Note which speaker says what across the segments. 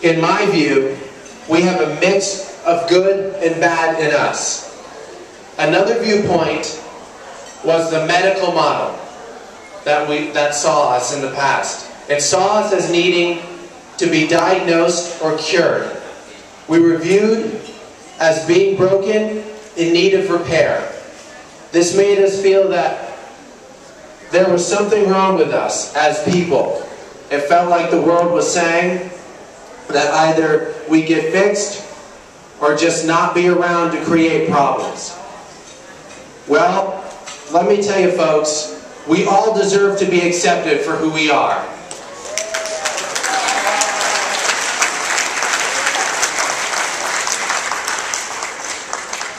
Speaker 1: In my view, we have a mix of good and bad in us. Another viewpoint was the medical model that saw us in the past. It saw us as needing to be diagnosed or cured. We were viewed as being broken, in need of repair. This made us feel that there was something wrong with us as people. It felt like the world was saying that either we get fixed or just not be around to create problems. Well, let me tell you folks, we all deserve to be accepted for who we are.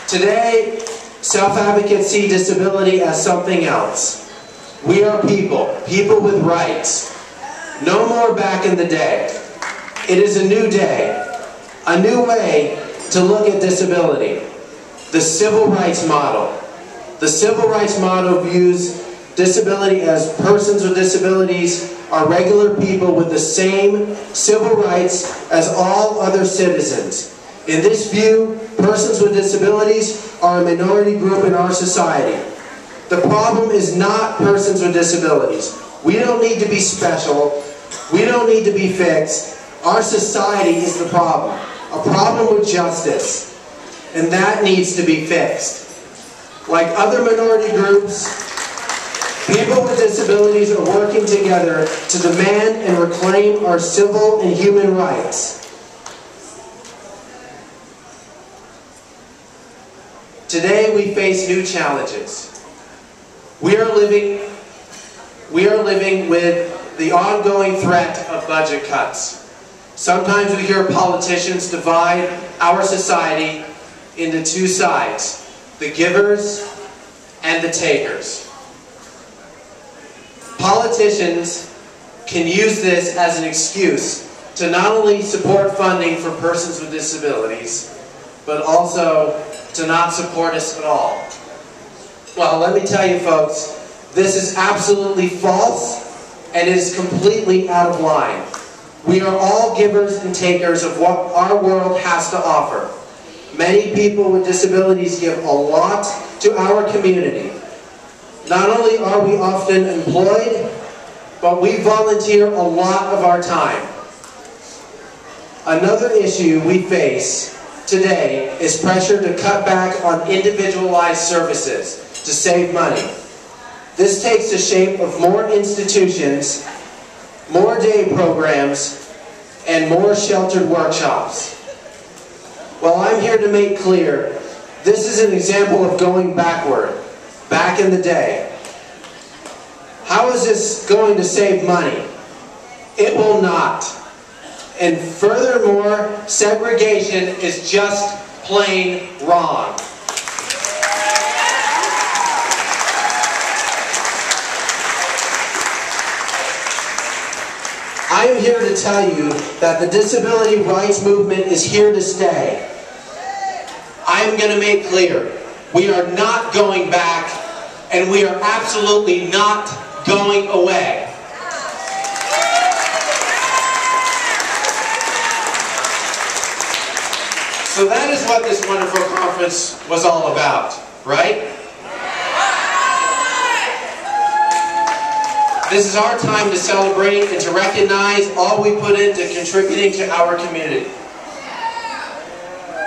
Speaker 1: Today, self-advocates see disability as something else. We are people, people with rights. No more back in the day. It is a new day, a new way to look at disability. The civil rights model. The civil rights model views disability as persons with disabilities are regular people with the same civil rights as all other citizens. In this view, persons with disabilities are a minority group in our society. The problem is not persons with disabilities. We don't need to be special. We don't need to be fixed. Our society is the problem. A problem with justice. And that needs to be fixed. Like other minority groups, people with disabilities are working together to demand and reclaim our civil and human rights. Today we face new challenges. We are living with the ongoing threat of budget cuts. Sometimes we hear politicians divide our society into two sides, the givers and the takers. Politicians can use this as an excuse to not only support funding for persons with disabilities, but also to not support us at all. Well, let me tell you folks, this is absolutely false and is completely out of line. We are all givers and takers of what our world has to offer. Many people with disabilities give a lot to our community. Not only are we often employed, but we volunteer a lot of our time. Another issue we face today is pressure to cut back on individualized services to save money. This takes the shape of more institutions, more day programs, and more sheltered workshops. Well, I'm here to make clear, this is an example of going backward, back in the day. How is this going to save money? It will not. And furthermore, segregation is just plain wrong. I am here to tell you that the disability rights movement is here to stay. I am going to make clear, we are not going back, and we are absolutely not going away. So that is what this wonderful conference was all about, right? This is our time to celebrate and to recognize all we put into contributing to our community.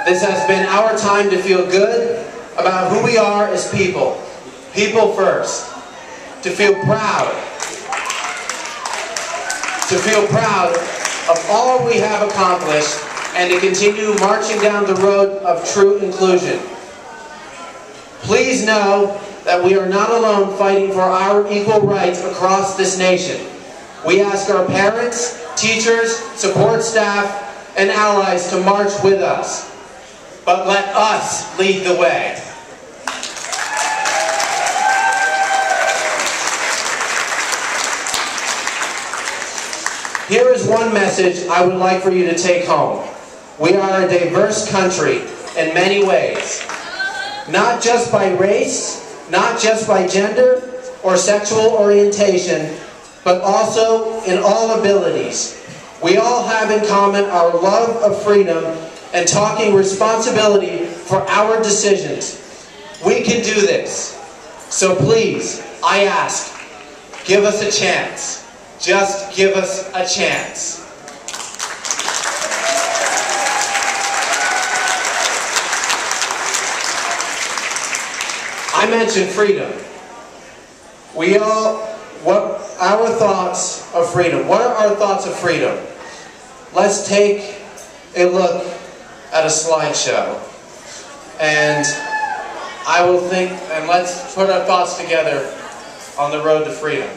Speaker 1: This has been our time to feel good about who we are as people. People first. To feel proud. To feel proud of all we have accomplished and to continue marching down the road of true inclusion. Please know that we are not alone fighting for our equal rights across this nation. We ask our parents, teachers, support staff, and allies to march with us. But let us lead the way. Here is one message I would like for you to take home. We are a diverse country in many ways. Not just by race, not just by gender or sexual orientation, but also in all abilities. We all have in common our love of freedom and taking responsibility for our decisions. We can do this. So please, I ask, give us a chance. Just give us a chance. I mentioned freedom. What our thoughts of freedom? What are our thoughts of freedom? Let's take a look at a slideshow. And let's put our thoughts together on the road to freedom.